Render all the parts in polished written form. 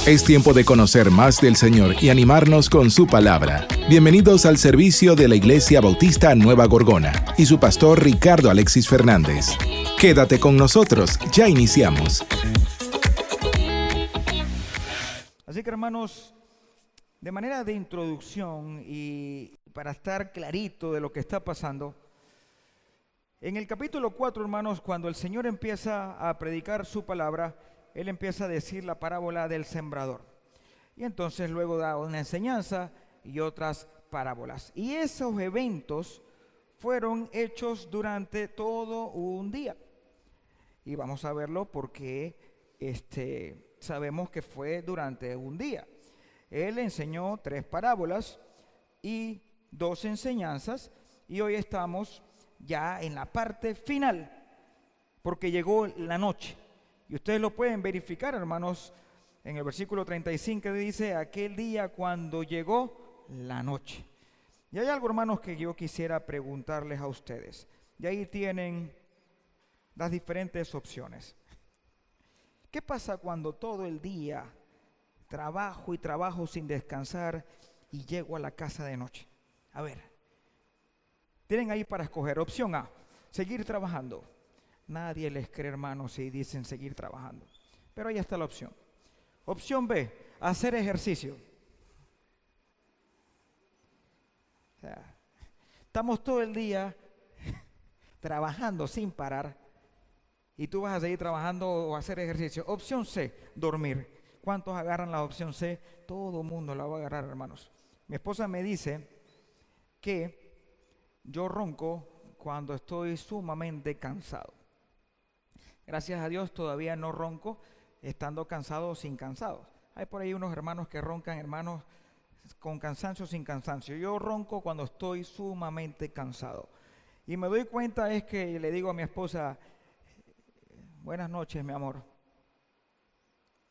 Es tiempo de conocer más del Señor y animarnos con su palabra. Bienvenidos al servicio de la Iglesia Bautista Nueva Gorgona y su pastor Ricardo Alexis Fernández. Quédate con nosotros, ya iniciamos. Así que, hermanos, de manera de introducción y para estar clarito de lo que está pasando, en el capítulo 4, hermanos, cuando el Señor empieza a predicar su palabra, Él empieza a decir la parábola del sembrador. Y entonces luego da una enseñanza y otras parábolas. Y esos eventos fueron hechos durante todo un día. Y vamos a verlo porque sabemos que fue durante un día. Él enseñó 3 parábolas y 2 enseñanzas. Y hoy estamos ya en la parte final, porque llegó la noche. Y ustedes lo pueden verificar, hermanos, en el versículo 35 que dice, aquel día cuando llegó la noche. Y hay algo, hermanos, que yo quisiera preguntarles a ustedes. Y ahí tienen las diferentes opciones. ¿Qué pasa cuando todo el día trabajo y trabajo sin descansar y llego a la casa de noche? A ver, tienen ahí para escoger. Opción A, seguir trabajando. Nadie les cree, hermanos, si dicen seguir trabajando. Pero ahí está la opción. Opción B, hacer ejercicio. O sea, estamos todo el día trabajando sin parar y tú vas a seguir trabajando o hacer ejercicio. Opción C, dormir. ¿Cuántos agarran la opción C? Todo el mundo la va a agarrar, hermanos. Mi esposa me dice que yo ronco cuando estoy sumamente cansado. Gracias a Dios todavía no ronco estando cansado o sin cansado. Hay por ahí unos hermanos que roncan, hermanos, con cansancio o sin cansancio. Yo ronco cuando estoy sumamente cansado. Y me doy cuenta es que le digo a mi esposa, buenas noches, mi amor.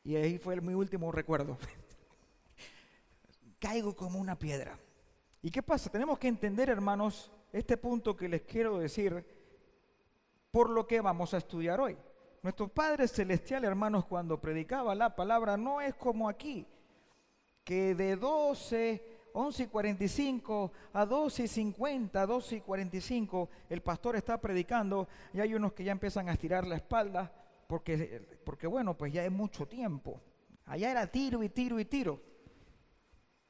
Y ahí fue mi último recuerdo. Caigo como una piedra. ¿Y qué pasa? Tenemos que entender, hermanos, este punto que les quiero decir, por lo que vamos a estudiar hoy. Nuestro Padre Celestial, hermanos, cuando predicaba la palabra, no es como aquí, que de 11:45 a 12:50, 12:45, el pastor está predicando y hay unos que ya empiezan a estirar la espalda porque bueno, pues ya es mucho tiempo. Allá era tiro y tiro y tiro.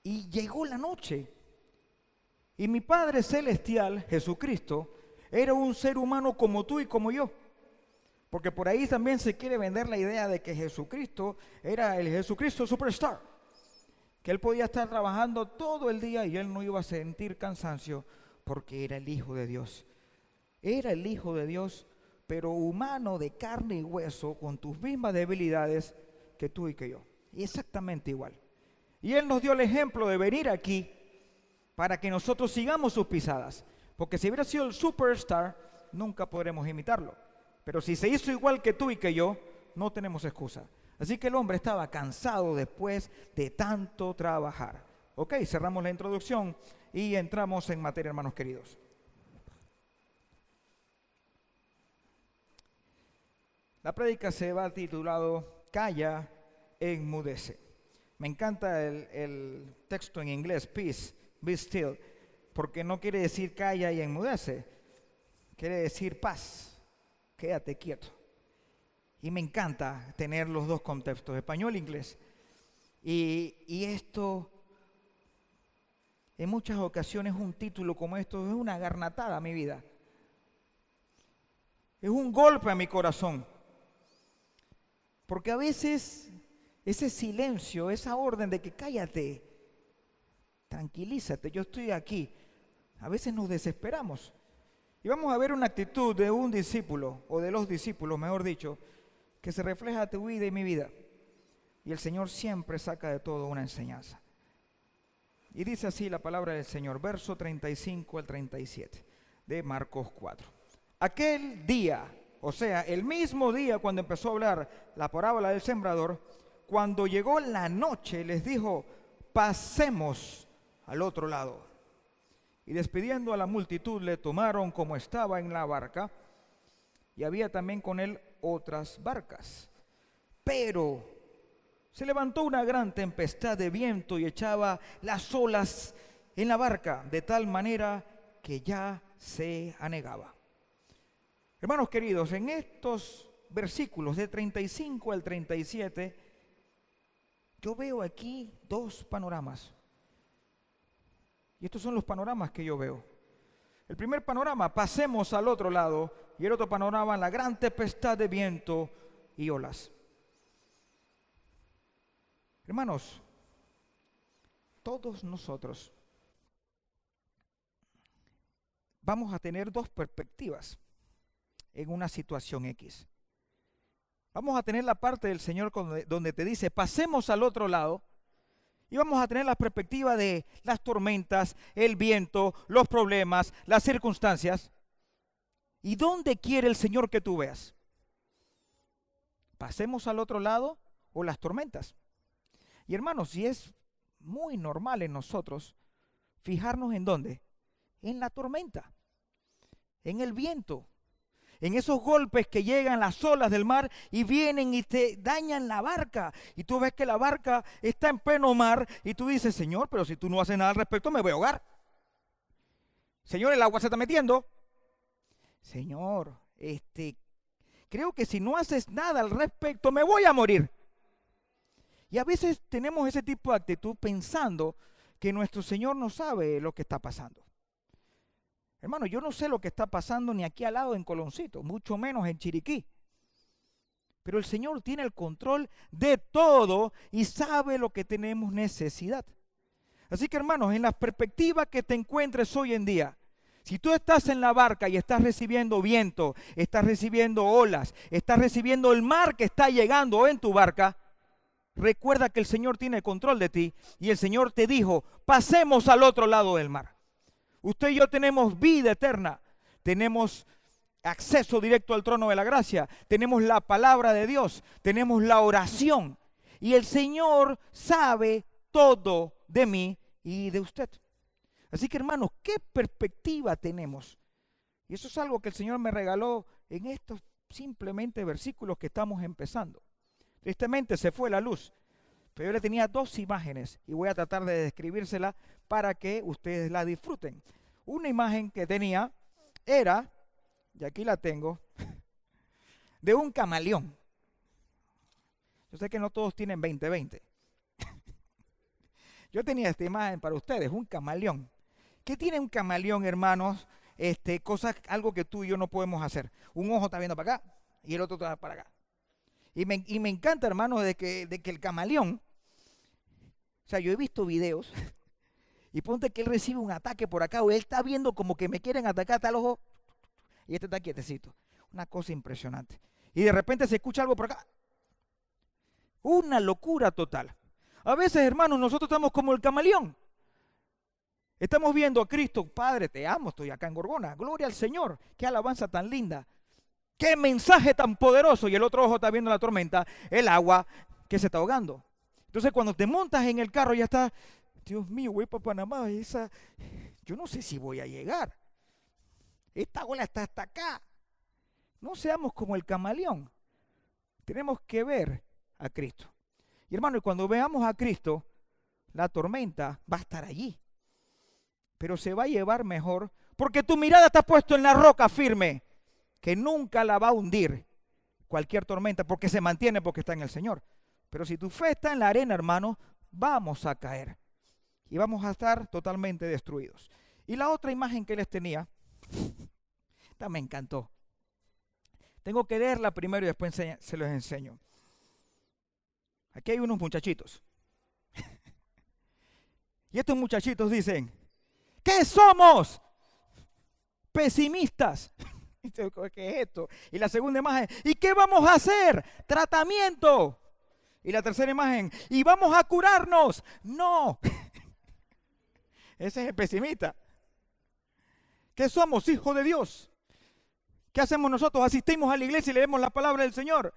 Y llegó la noche. Y mi Padre Celestial, Jesucristo, era un ser humano como tú y como yo. Porque por ahí también se quiere vender la idea de que Jesucristo era el Jesucristo Superstar. Que Él podía estar trabajando todo el día y Él no iba a sentir cansancio porque era el Hijo de Dios. Era el Hijo de Dios, pero humano de carne y hueso, con tus mismas debilidades que tú y que yo. Y exactamente igual. Y Él nos dio el ejemplo de venir aquí para que nosotros sigamos sus pisadas. Porque si hubiera sido el superstar, nunca podremos imitarlo. Pero si se hizo igual que tú y que yo, no tenemos excusa. Así que el hombre estaba cansado después de tanto trabajar. Ok, cerramos la introducción y entramos en materia, hermanos queridos. La prédica se va titulado Calla, enmudece. Me encanta el texto en inglés, peace, be still. Porque no quiere decir calla y enmudece, quiere decir paz, quédate quieto. Y me encanta tener los dos contextos, español e inglés. Y esto, en muchas ocasiones un título como esto es una garnatada a mi vida. Es un golpe a mi corazón. Porque a veces ese silencio, esa orden de que cállate, tranquilízate, yo estoy aquí. A veces nos desesperamos. Y vamos a ver una actitud de un discípulo, o de los discípulos, mejor dicho, que se refleja en tu vida y mi vida. Y el Señor siempre saca de todo una enseñanza. Y dice así la palabra del Señor, verso 35 al 37 de Marcos 4. Aquel día, o sea, el mismo día cuando empezó a hablar la parábola del sembrador, cuando llegó la noche les dijo, pasemos al otro lado. Y despidiendo a la multitud le tomaron como estaba en la barca, y había también con él otras barcas. Pero Se levantó una gran tempestad de viento y echaba las olas en la barca, de tal manera que ya se anegaba. Hermanos queridos, en estos versículos de 35 al 37, yo veo aquí dos panoramas. Y estos son los panoramas que yo veo. El primer panorama, pasemos al otro lado, y el otro panorama, la gran tempestad de viento y olas. Hermanos, todos nosotros vamos a tener dos perspectivas en una situación X. Vamos a tener la parte del Señor donde te dice, pasemos al otro lado, y vamos a tener la perspectiva de las tormentas, el viento, los problemas, las circunstancias. ¿Y dónde quiere el Señor que tú veas? ¿Pasemos al otro lado o las tormentas? Y hermanos, si es muy normal en nosotros fijarnos en dónde, en la tormenta, en el viento, en esos golpes que llegan las olas del mar y vienen y te dañan la barca. Y tú ves que la barca está en pleno mar y tú dices, Señor, pero si tú no haces nada al respecto, me voy a ahogar. Señor, el agua se está metiendo. Señor, creo que si no haces nada al respecto, me voy a morir. Y a veces tenemos ese tipo de actitud pensando que nuestro Señor no sabe lo que está pasando. Hermano, yo no sé lo que está pasando ni aquí al lado en Coloncito, mucho menos en Chiriquí. Pero el Señor tiene el control de todo y sabe lo que tenemos necesidad. Así que, hermanos, en la perspectiva que te encuentres hoy en día, si tú estás en la barca y estás recibiendo viento, estás recibiendo olas, estás recibiendo el mar que está llegando en tu barca, recuerda que el Señor tiene control de ti y el Señor te dijo, pasemos al otro lado del mar. Usted y yo tenemos vida eterna, tenemos acceso directo al trono de la gracia, tenemos la palabra de Dios, tenemos la oración y el Señor sabe todo de mí y de usted. Así que, hermanos, ¿qué perspectiva tenemos? Y eso es algo que el Señor me regaló en estos simplemente versículos que estamos empezando. Tristemente se fue la luz, pero yo le tenía dos imágenes y voy a tratar de describírsela para que ustedes la disfruten. Una imagen que tenía era, y aquí la tengo, de un camaleón. Yo sé que no todos tienen 20/20. Yo tenía esta imagen para ustedes, un camaleón. ¿Qué tiene un camaleón, hermanos? Algo que tú y yo no podemos hacer. Un ojo está viendo para acá y el otro está para acá. Y me encanta, hermanos, de que el camaleón, o sea, yo he visto videos y ponte que él recibe un ataque por acá o él está viendo como que me quieren atacar hasta el ojo y este está quietecito. Una cosa impresionante. Y de repente se escucha algo por acá. Una locura total. A veces, hermanos, nosotros estamos como el camaleón. Estamos viendo a Cristo, Padre, te amo, estoy acá en Gorgona. Gloria al Señor. Qué alabanza tan linda. Qué mensaje tan poderoso. Y el otro ojo está viendo la tormenta, el agua que se está ahogando. Entonces, cuando te montas en el carro, ya está, Dios mío, voy para Panamá. Yo no sé si voy a llegar. Esta ola está hasta acá. No seamos como el camaleón. Tenemos que ver a Cristo. Y hermano, y cuando veamos a Cristo, la tormenta va a estar allí. Pero se va a llevar mejor porque tu mirada está puesta en la roca firme que nunca la va a hundir cualquier tormenta porque se mantiene porque está en el Señor. Pero si tu fe está en la arena, hermano, vamos a caer y vamos a estar totalmente destruidos. Y la otra imagen que les tenía, esta me encantó. Tengo que leerla primero y después se los enseño. Aquí hay unos muchachitos. Y estos muchachitos dicen, ¿qué somos? Pesimistas. ¿Qué es esto? Y la segunda imagen, ¿y qué vamos a hacer? Tratamiento. Y la tercera imagen, ¿y vamos a curarnos? No. Ese es el pesimista. ¿Qué somos? Hijos de Dios. ¿Qué hacemos nosotros? Asistimos a la iglesia y leemos la palabra del Señor.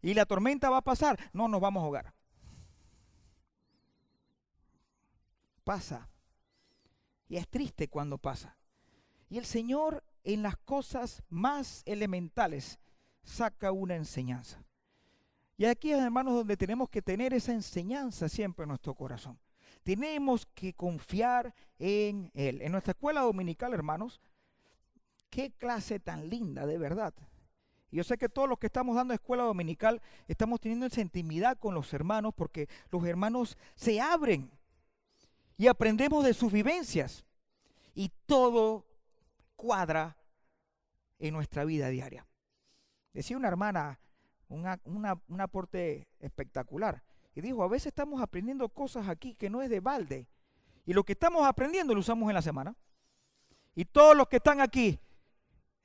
Y la tormenta va a pasar. No nos vamos a ahogar. Pasa. Y es triste cuando pasa. Y el Señor en las cosas más elementales saca una enseñanza. Y aquí, hermanos, donde tenemos que tener esa enseñanza siempre en nuestro corazón. Tenemos que confiar en Él. En nuestra escuela dominical, hermanos, qué clase tan linda, de verdad. Y yo sé que todos los que estamos dando escuela dominical estamos teniendo esa intimidad con los hermanos, porque los hermanos se abren y aprendemos de sus vivencias. Y todo cuadra en nuestra vida diaria. Decía una hermana, un aporte espectacular. Y dijo, a veces estamos aprendiendo cosas aquí que no es de balde. Y lo que estamos aprendiendo lo usamos en la semana. Y todos los que están aquí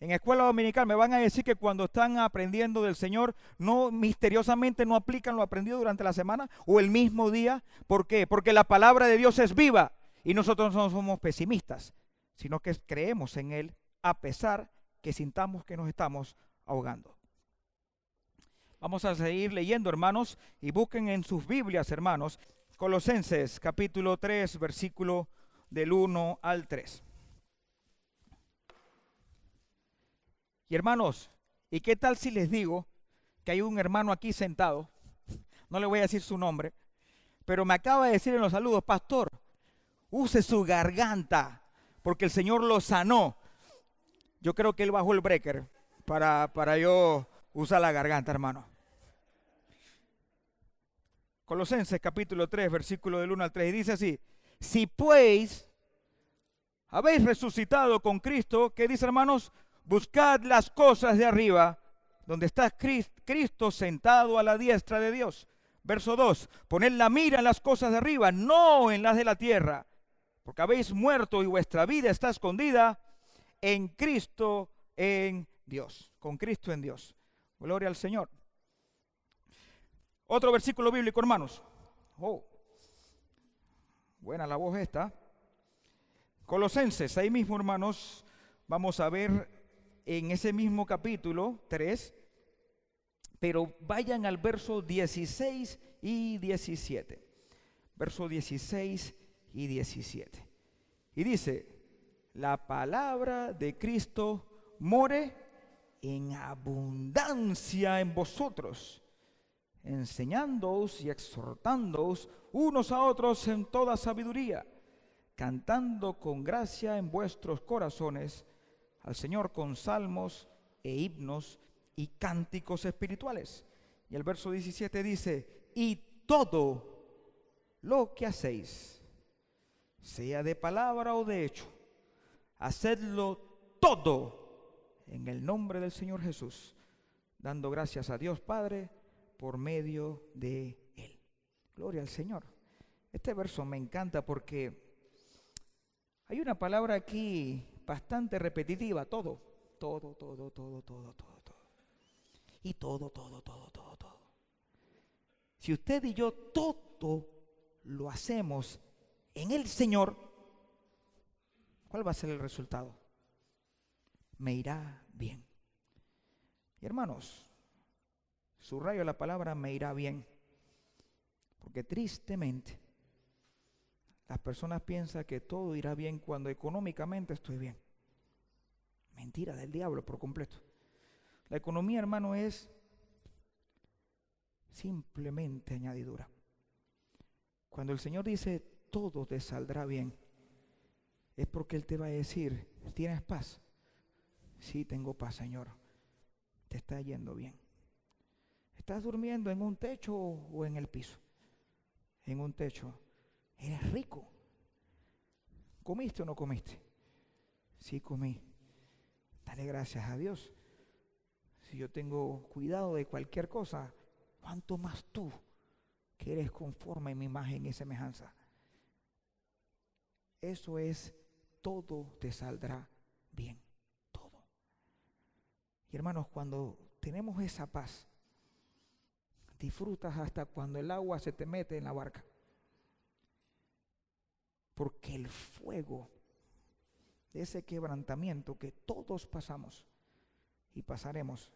en escuela dominical me van a decir que cuando están aprendiendo del Señor, no misteriosamente no aplican lo aprendido durante la semana o el mismo día. ¿Por qué? Porque la palabra de Dios es viva y nosotros no somos pesimistas, sino que creemos en Él a pesar que sintamos que nos estamos ahogando. Vamos a seguir leyendo, hermanos, y busquen en sus Biblias, hermanos, Colosenses capítulo 3, versículo del 1 al 3. Y hermanos, ¿y qué tal si les digo que hay un hermano aquí sentado? No le voy a decir su nombre, pero me acaba de decir en los saludos, pastor, use su garganta, porque el Señor lo sanó. Yo creo que él bajó el breaker para yo usar la garganta, hermano. Colosenses capítulo 3, versículo del 1 al 3, y dice así: si pues habéis resucitado con Cristo, ¿qué dice, hermanos? Buscad las cosas de arriba, donde está Cristo sentado a la diestra de Dios. Verso 2, poned la mira en las cosas de arriba, no en las de la tierra, porque habéis muerto y vuestra vida está escondida en Cristo, en Dios. Con Cristo en Dios. Gloria al Señor. Otro versículo bíblico, hermanos. Oh, buena la voz esta. Colosenses, ahí mismo, hermanos, vamos a ver en ese mismo capítulo 3, pero vayan al verso 16 y 17. Verso 16 y 17. Y dice, la palabra de Cristo more en abundancia en vosotros, enseñándoos y exhortándoos unos a otros en toda sabiduría, cantando con gracia en vuestros corazones al Señor con salmos e himnos y cánticos espirituales. Y el verso 17 dice, y todo lo que hacéis, sea de palabra o de hecho, hacedlo todo en el nombre del Señor Jesús, dando gracias a Dios Padre por medio de Él. Gloria al Señor. Este verso me encanta porque hay una palabra aquí bastante repetitiva, todo. Y todo. Si usted y yo todo lo hacemos en el Señor, ¿cuál va a ser el resultado? Me irá bien. Y hermanos, subrayo la palabra me irá bien, porque tristemente las personas piensan que todo irá bien cuando económicamente estoy bien. Mentira del diablo por completo. La economía, hermano, es simplemente añadidura. Cuando el Señor dice todo te saldrá bien, es porque Él te va a decir, ¿tienes paz? Sí, tengo paz, Señor. Te está yendo bien. ¿Estás durmiendo en un techo o en el piso? En un techo. Eres rico. ¿Comiste o no comiste? Sí, comí. Dale gracias a Dios. Si yo tengo cuidado de cualquier cosa, ¿cuánto más tú, que eres conforme a mi imagen y semejanza? Eso es, todo te saldrá bien. Todo. Y hermanos, cuando tenemos esa paz, disfrutas hasta cuando el agua se te mete en la barca. Porque el fuego de ese quebrantamiento que todos pasamos y pasaremos,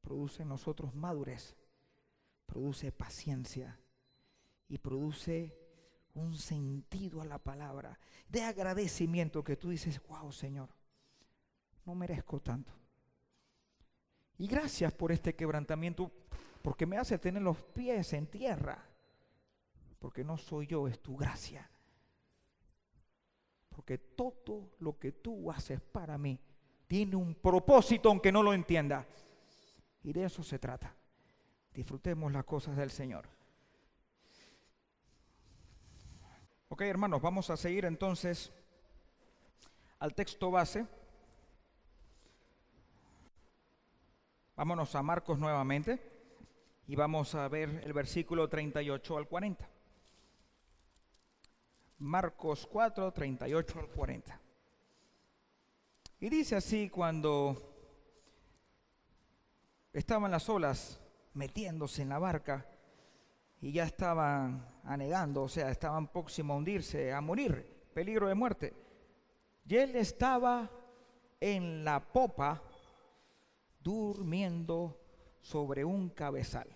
produce en nosotros madurez, produce paciencia y produce un sentido a la palabra de agradecimiento que tú dices, wow, Señor, no merezco tanto. Y gracias por este quebrantamiento, porque me hace tener los pies en tierra, porque no soy yo, es tu gracia. Porque todo lo que tú haces para mí tiene un propósito, aunque no lo entienda. Y de eso se trata. Disfrutemos las cosas del Señor. Ok, hermanos, vamos a seguir entonces al texto base. Vámonos a Marcos nuevamente y vamos a ver el versículo 38 al 40. Marcos 4, 38 al 40. Y dice así: cuando estaban las olas metiéndose en la barca y ya estaban anegando, o sea, estaban próximos a hundirse, a morir, peligro de muerte, y él estaba en la popa durmiendo sobre un cabezal.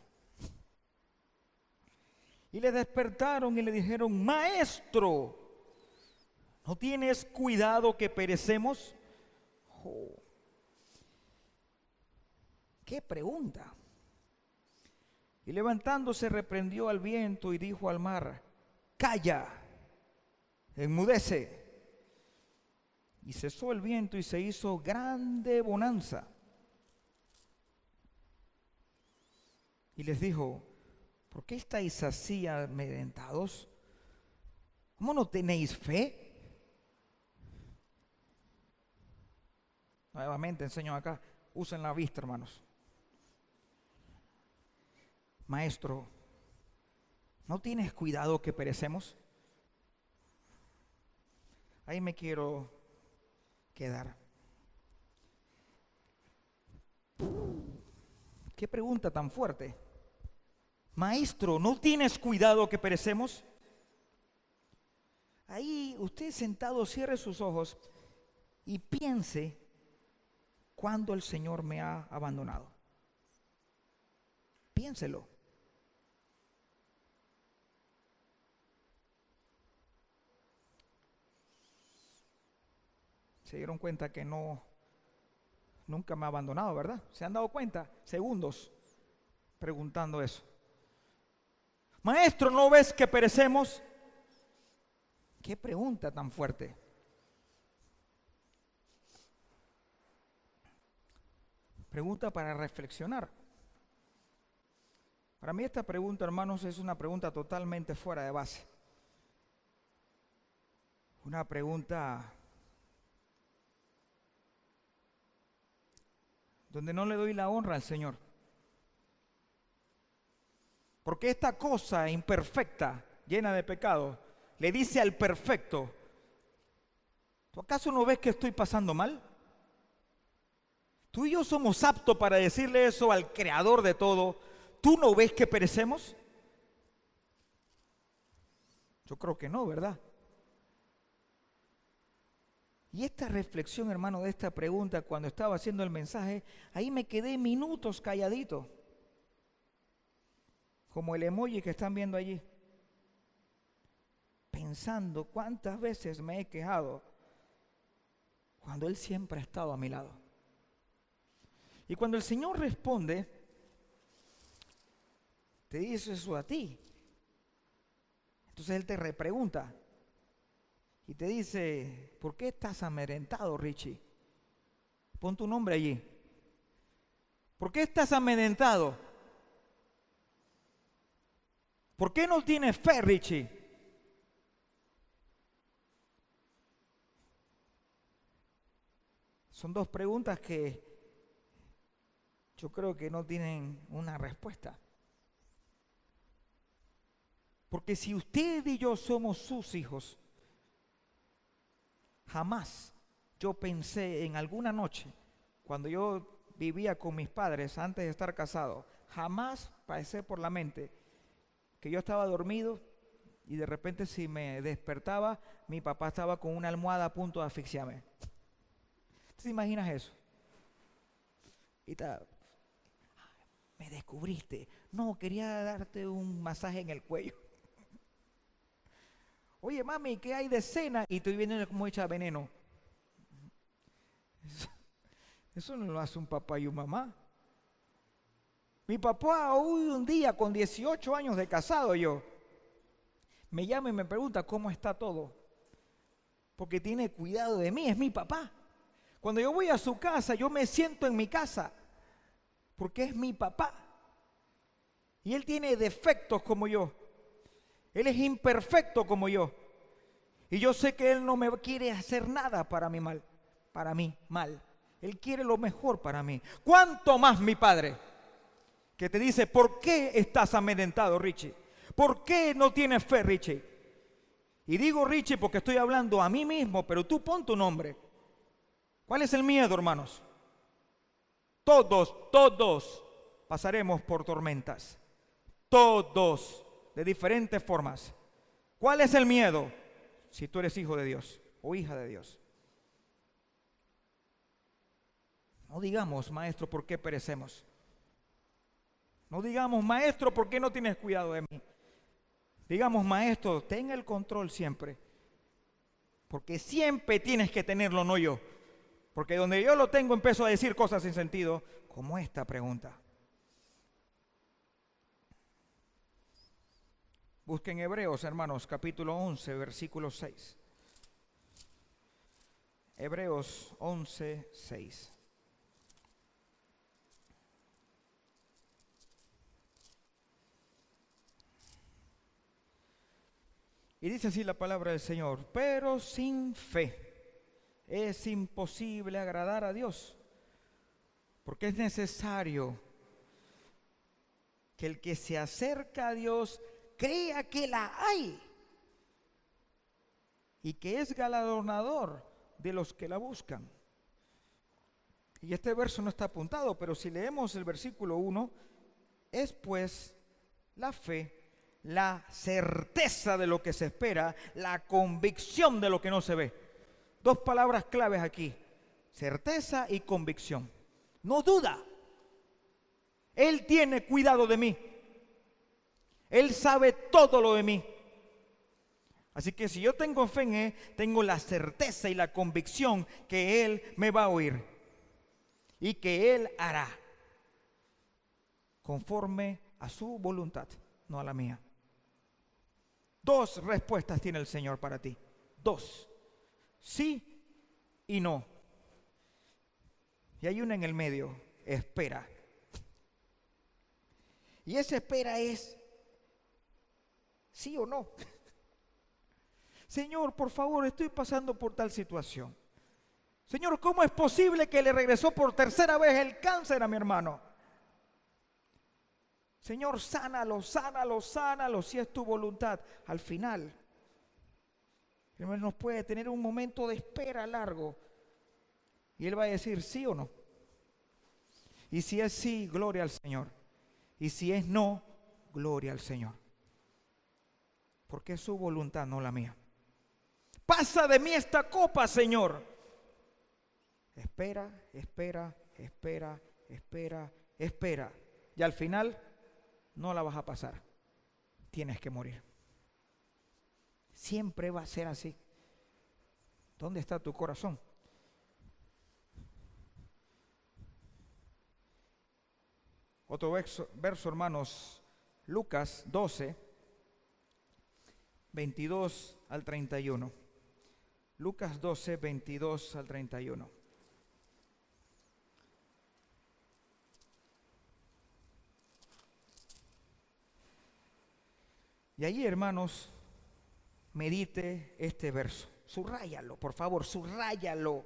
Y le despertaron y le dijeron: Maestro, ¿no tienes cuidado que perecemos? Oh, ¡qué pregunta! Y levantándose reprendió al viento y dijo al mar: Calla, enmudece. Y cesó el viento y se hizo grande bonanza. Y les dijo: ¿por qué estáis así amedrentados? ¿Cómo no tenéis fe? Nuevamente enseño acá, usen la vista, hermanos. Maestro, ¿no tienes cuidado que perecemos? Ahí me quiero quedar. ¿Qué pregunta tan fuerte? Maestro, ¿no tienes cuidado que perecemos? Ahí usted sentado cierre sus ojos y piense cuándo el Señor me ha abandonado. Piénselo. Se dieron cuenta que nunca me ha abandonado, ¿verdad? ¿Se han dado cuenta? Segundos preguntando eso. Maestro, ¿no ves que perecemos? ¿Qué pregunta tan fuerte? Pregunta para reflexionar. Para mí esta pregunta, hermanos, es una pregunta totalmente fuera de base. Una pregunta donde no le doy la honra al Señor. Porque esta cosa imperfecta, llena de pecado, le dice al perfecto: ¿tú acaso no ves que estoy pasando mal? Tú y yo somos aptos para decirle eso al creador de todo. ¿Tú no ves que perecemos? Yo creo que no, ¿verdad? Y esta reflexión, hermano, de esta pregunta, cuando estaba haciendo el mensaje, ahí me quedé minutos calladito, como el emoji que están viendo allí, pensando cuántas veces me he quejado cuando Él siempre ha estado a mi lado. Y cuando el Señor responde, te dice eso a ti. Entonces Él te repregunta y te dice: ¿por qué estás amedrentado, Richie? Pon tu nombre allí. ¿Por qué estás amedrentado? ¿Por qué no tienes fe, Richie? Son dos preguntas que yo creo que no tienen una respuesta. Porque si usted y yo somos sus hijos, jamás yo pensé en alguna noche, cuando yo vivía con mis padres antes de estar casado, jamás pasé por la mente que yo estaba dormido y de repente si me despertaba, mi papá estaba con una almohada a punto de asfixiarme. ¿Te imaginas eso? Y me descubriste. No, quería darte un masaje en el cuello. Oye, mami, ¿qué hay de cena? Y estoy viendo cómo echa veneno. Eso no lo hace un papá y una mamá. Mi papá hoy un día con 18 años de casado me llama y me pregunta cómo está todo. Porque tiene cuidado de mí, es mi papá. Cuando yo voy a su casa, yo me siento en mi casa. Porque es mi papá. Y él tiene defectos como yo. Él es imperfecto como yo. Y yo sé que él no me quiere hacer nada para mí mal. Él quiere lo mejor para mí. ¿Cuánto más mi padre? Que te dice, ¿por qué estás amedrentado, Richie? ¿Por qué no tienes fe, Richie? Y digo Richie porque estoy hablando a mí mismo, pero tú pon tu nombre. ¿Cuál es el miedo, hermanos? Todos pasaremos por tormentas. Todos, de diferentes formas. ¿Cuál es el miedo? Si tú eres hijo de Dios o hija de Dios. No digamos, maestro, ¿por qué perecemos? No digamos, maestro, ¿por qué no tienes cuidado de mí? Digamos, maestro, ten el control siempre. Porque siempre tienes que tenerlo, no yo. Porque donde yo lo tengo empiezo a decir cosas sin sentido, como esta pregunta. Busquen Hebreos, hermanos, capítulo 11, versículo 6. Hebreos 11, 6. Y dice así la palabra del Señor: pero sin fe es imposible agradar a Dios, porque es necesario que el que se acerca a Dios crea que la hay y que es galardonador de los que la buscan. Y este verso no está apuntado, pero si leemos el versículo 1, es pues la fe, la certeza de lo que se espera, la convicción de lo que no se ve. Dos palabras claves aquí: certeza y convicción. No duda. Él tiene cuidado de mí. Él sabe todo lo de mí. Así que si yo tengo fe en Él, tengo la certeza y la convicción que Él me va a oír y que Él hará conforme a su voluntad, no a la mía. Dos respuestas tiene el Señor para ti. Dos: sí y no. Y hay una en el medio: espera. Y esa espera es sí o no. Señor, por favor, estoy pasando por tal situación. Señor, ¿cómo es posible que le regresó por tercera vez el cáncer a mi hermano? Señor, sánalo, sánalo, sánalo, si es tu voluntad. Al final, Él nos puede tener un momento de espera largo y Él va a decir sí o no. Y si es sí, gloria al Señor. Y si es no, gloria al Señor. Porque es su voluntad, no la mía. Pasa de mí esta copa, Señor. Espera, espera, espera, espera, espera. Y al final no la vas a pasar. Tienes que morir. Siempre va a ser así. ¿Dónde está tu corazón? Otro verso, hermanos, Lucas 12, 22 al 31. Lucas 12, 22 al 31. Y allí, hermanos, medite este verso. Subráyalo, por favor, subráyalo.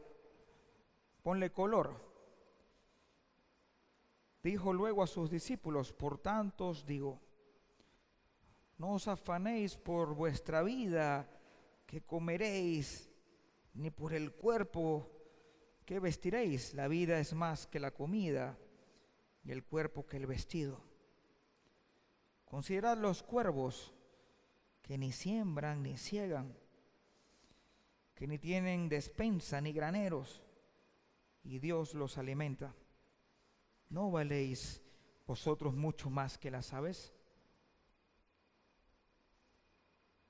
Ponle color. Dijo luego a sus discípulos: por tanto os digo, no os afanéis por vuestra vida, que comeréis, ni por el cuerpo, que vestiréis. La vida es más que la comida, y el cuerpo que el vestido. Considerad los cuervos, que ni siembran ni ciegan, que ni tienen despensa ni graneros, y Dios los alimenta. ¿No valéis vosotros mucho más que las aves?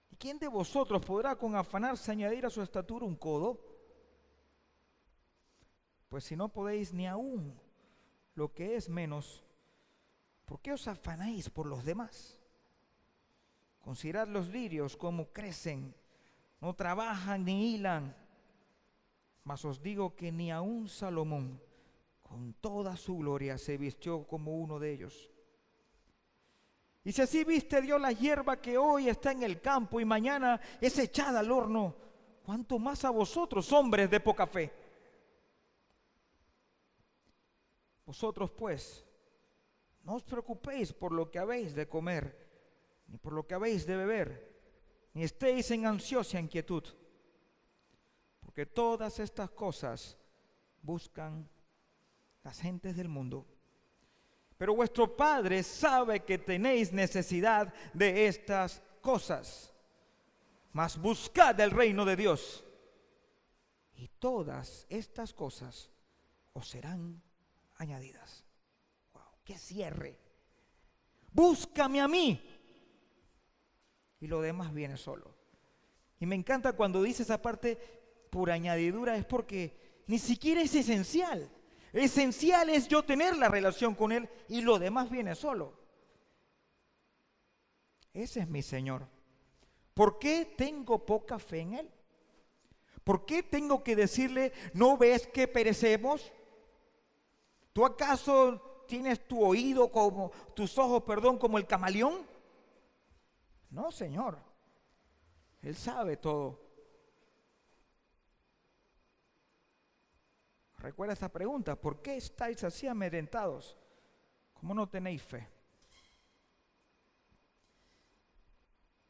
¿Y quién de vosotros podrá con afanarse añadir a su estatura un codo? Pues si no podéis ni aún lo que es menos, ¿por qué os afanáis por los demás? Considerad los lirios cómo crecen, no trabajan ni hilan, mas os digo que ni aun Salomón con toda su gloria se vistió como uno de ellos. Y si así viste Dios la hierba que hoy está en el campo y mañana es echada al horno, ¿cuánto más a vosotros, hombres de poca fe? Vosotros pues, no os preocupéis por lo que habéis de comer, ni por lo que habéis de beber, ni estéis en ansiosa inquietud, porque todas estas cosas buscan las gentes del mundo. Pero vuestro Padre sabe que tenéis necesidad de estas cosas. Mas buscad el reino de Dios, y todas estas cosas os serán añadidas. ¡Wow! ¡Qué cierre! Búscame a mí, y lo demás viene solo. Y me encanta cuando dice esa parte por añadidura, es porque ni siquiera es esencial. Esencial es yo tener la relación con Él y lo demás viene solo. Ese es mi Señor. ¿Por qué tengo poca fe en Él? ¿Por qué tengo que decirle, no ves que perecemos? ¿Tú acaso tienes tu oído como, tus ojos, perdón, como el camaleón? No, Señor. Él sabe todo. Recuerda esta pregunta, ¿por qué estáis así amedrentados? ¿Cómo no tenéis fe?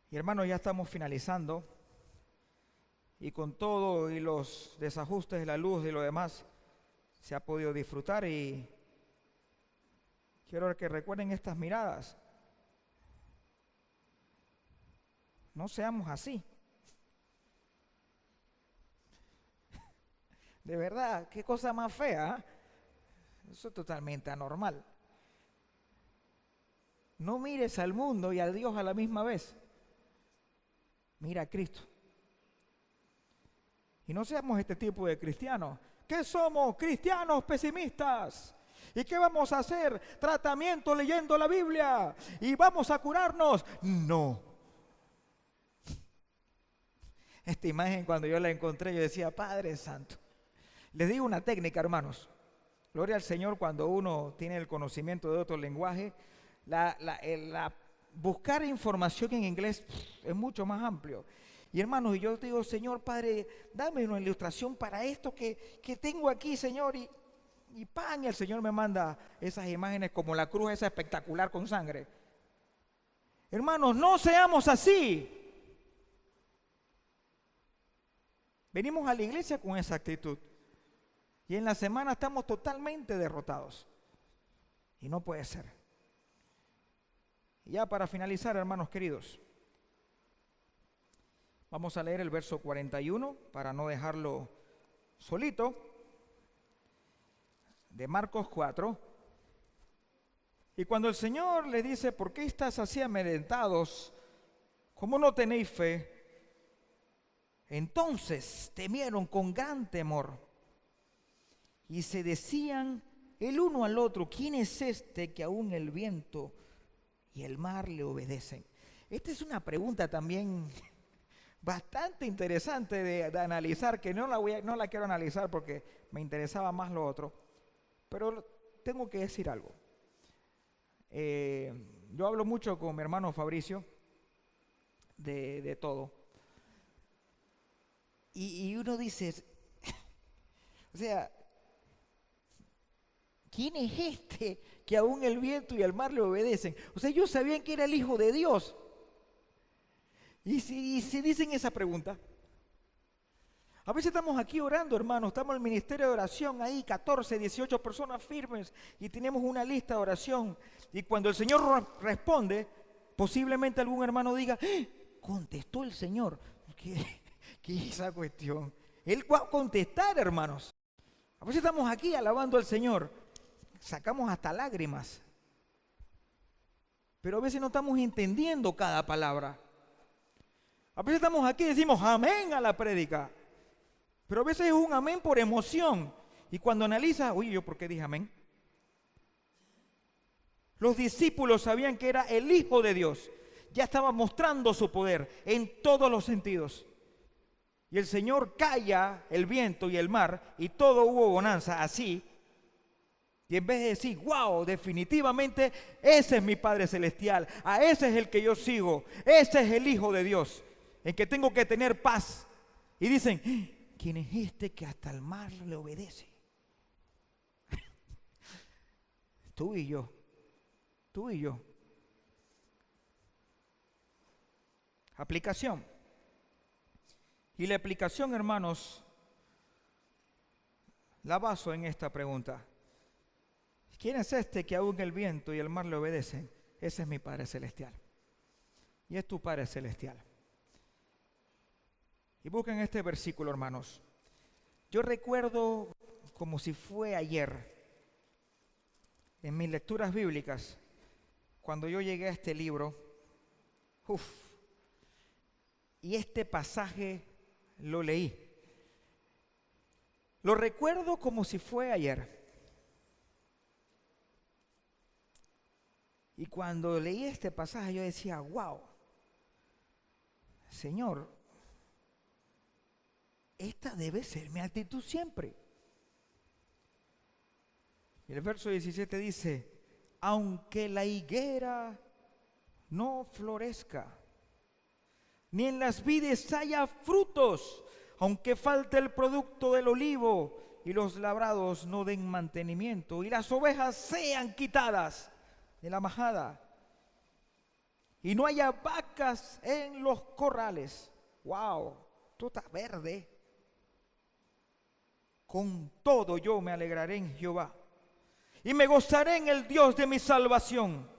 Y hermanos, ya estamos finalizando. Y con todo y los desajustes de la luz y lo demás, se ha podido disfrutar. Y quiero que recuerden estas miradas. No seamos así. De verdad, qué cosa más fea, ¿eh? Eso es totalmente anormal. No mires al mundo y a Dios a la misma vez. Mira a Cristo. Y no seamos este tipo de cristianos. ¿Qué somos? Cristianos pesimistas. ¿Y qué vamos a hacer? Tratamiento leyendo la Biblia. ¿Y vamos a curarnos? No. Esta imagen cuando yo la encontré, yo decía, Padre Santo. Les digo una técnica, hermanos. Gloria al Señor cuando uno tiene el conocimiento de otro lenguaje. Buscar información en inglés es mucho más amplio. Y hermanos, yo digo, Señor Padre, dame una ilustración para esto que tengo aquí, Señor. Y pan, y el Señor me manda esas imágenes como la cruz esa espectacular con sangre. Hermanos, no seamos así. Venimos a la iglesia con esa actitud. Y en la semana estamos totalmente derrotados. Y no puede ser. Y ya para finalizar, hermanos queridos, vamos a leer el verso 41 para no dejarlo solito. De Marcos 4. Y cuando el Señor le dice, ¿por qué estás así amedrentados? ¿Cómo no tenéis fe? Entonces temieron con gran temor. Y se decían el uno al otro, ¿quién es este que aún el viento y el mar le obedecen? Esta es una pregunta también bastante interesante de analizar, que no la quiero analizar porque me interesaba más lo otro. Pero tengo que decir algo. Yo hablo mucho con mi hermano Fabricio de todo. Y uno dice, o sea, ¿quién es este que aún el viento y el mar le obedecen? O sea, ellos sabían que era el Hijo de Dios. Y si dicen esa pregunta. A veces estamos aquí orando, hermanos, estamos en el ministerio de oración, ahí 14, 18 personas firmes y tenemos una lista de oración. Y cuando el Señor responde, posiblemente algún hermano diga, contestó el Señor. ¿Qué es esa cuestión? Él va a contestar, hermanos. A veces estamos aquí alabando al Señor, sacamos hasta lágrimas. Pero a veces no estamos entendiendo cada palabra. A veces estamos aquí y decimos amén a la prédica. Pero a veces es un amén por emoción. Y cuando analiza, oye, ¿yo por qué dije amén? Los discípulos sabían que era el Hijo de Dios. Ya estaba mostrando su poder en todos los sentidos. Y el Señor calla el viento y el mar y todo hubo bonanza así. Y en vez de decir, wow, definitivamente ese es mi Padre Celestial, a ese es el que yo sigo, ese es el Hijo de Dios, en que tengo que tener paz. Y dicen, ¿quién es este que hasta el mar le obedece? Tú y yo, tú y yo. Aplicación. Y la aplicación, hermanos, la baso en esta pregunta. ¿Quién es este que aún el viento y el mar le obedecen? Ese es mi Padre Celestial. Y es tu Padre Celestial. Y busquen este versículo, hermanos. Yo recuerdo como si fue ayer, en mis lecturas bíblicas, cuando yo llegué a este libro, y este pasaje lo leí. Lo recuerdo como si fue ayer. Y cuando leí este pasaje yo decía, wow, Señor, esta debe ser mi actitud siempre. Y el verso 17 dice, aunque la higuera no florezca, ni en las vides haya frutos, aunque falte el producto del olivo y los labrados no den mantenimiento y las ovejas sean quitadas de la majada y no haya vacas en los corrales. Wow, tú estás verde. Con todo yo me alegraré en Jehová y me gozaré en el Dios de mi salvación.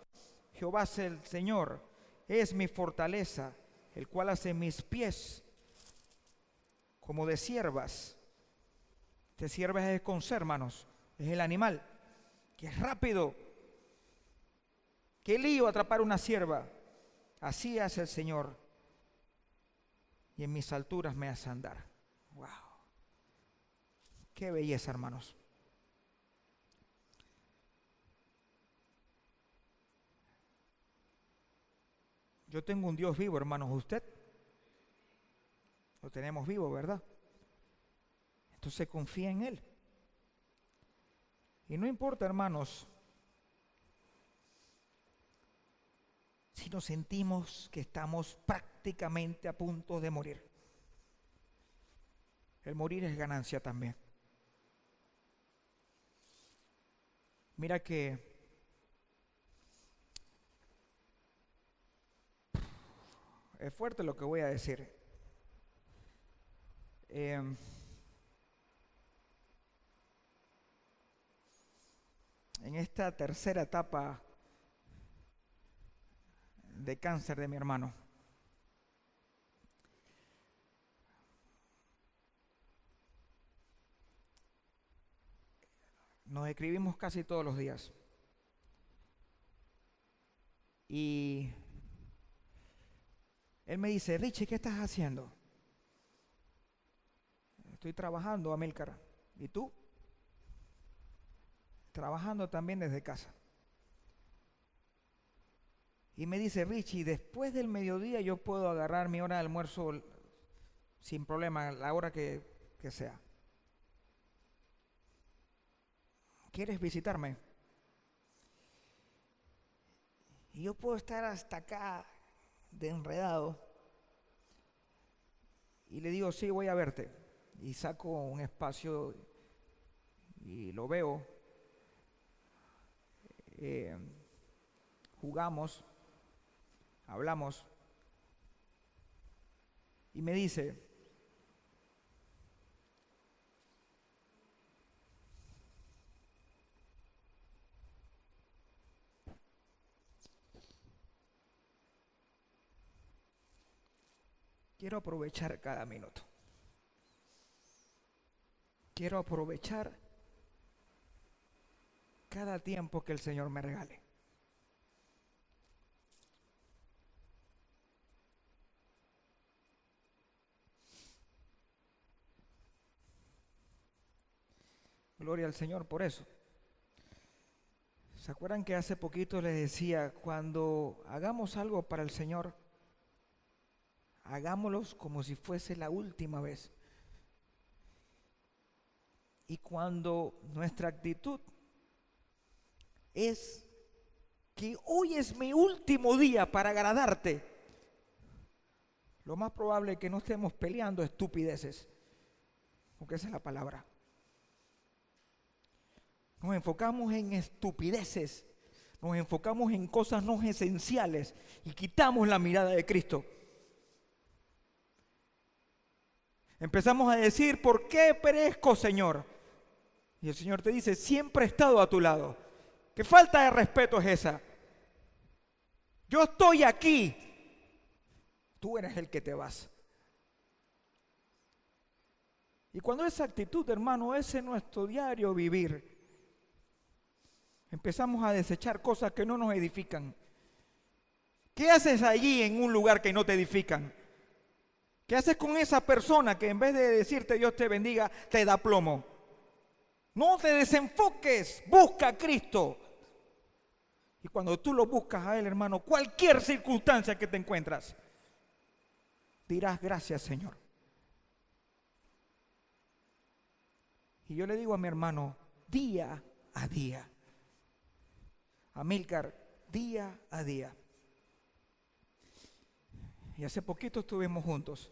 Jehová es el Señor, es mi fortaleza, el cual hace mis pies como de ciervas. De ciervas es con C, hermanos, es el animal que es rápido. Qué lío atrapar una cierva. Así hace el Señor, y en mis alturas me hace andar. Wow, qué belleza, hermanos. Yo tengo un Dios vivo, hermanos. ¿Usted? Lo tenemos vivo, ¿verdad? Entonces confía en Él. Y no importa, hermanos, si nos sentimos que estamos prácticamente a punto de morir. El morir es ganancia también. Mira que es fuerte lo que voy a decir. En esta tercera etapa de cáncer de mi hermano, nos escribimos casi todos los días. Y él me dice, Richie, ¿qué estás haciendo? Estoy trabajando, Amílcar. ¿Y tú? Trabajando también desde casa. Y me dice, Richie, después del mediodía yo puedo agarrar mi hora de almuerzo sin problema, la hora que sea. ¿Quieres visitarme? Y yo puedo estar hasta acá de enredado. Y le digo, sí, voy a verte. Y saco un espacio y lo veo. Jugamos, hablamos. Y me dice, quiero aprovechar cada minuto. Quiero aprovechar cada tiempo que el Señor me regale. Gloria al Señor por eso. ¿Se acuerdan que hace poquito les decía, cuando hagamos algo para el Señor, hagámoslo como si fuese la última vez? Y cuando nuestra actitud es que hoy es mi último día para agradarte, lo más probable es que no estemos peleando estupideces, porque esa es la palabra. Nos enfocamos en estupideces, nos enfocamos en cosas no esenciales y quitamos la mirada de Cristo. Empezamos a decir, ¿por qué perezco, Señor? Y el Señor te dice, siempre he estado a tu lado. ¿Qué falta de respeto es esa? Yo estoy aquí, tú eres el que te vas. Y cuando esa actitud, hermano, ese es nuestro diario vivir, empezamos a desechar cosas que no nos edifican. ¿Qué haces allí en un lugar que no te edifican? ¿Qué haces con esa persona que en vez de decirte Dios te bendiga, te da plomo? No te desenfoques, busca a Cristo. Y cuando tú lo buscas a Él, hermano, cualquier circunstancia que te encuentras, dirás gracias, Señor. Y yo le digo a mi hermano, día a día, Amílcar, día a día. Y hace poquito estuvimos juntos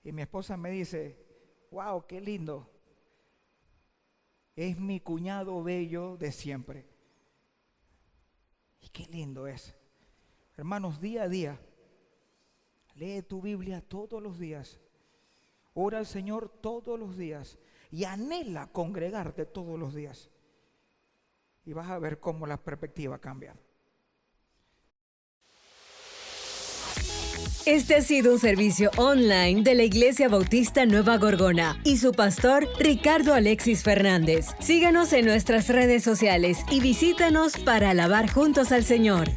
y mi esposa me dice, wow, qué lindo. Es mi cuñado bello de siempre. Y qué lindo es. Hermanos, día a día, lee tu Biblia todos los días. Ora al Señor todos los días. Y anhela congregarte todos los días. Y vas a ver cómo la perspectiva cambia. Este ha sido un servicio online de la Iglesia Bautista Nueva Gorgona y su pastor Ricardo Alexis Fernández. Síganos en nuestras redes sociales y visítanos para alabar juntos al Señor.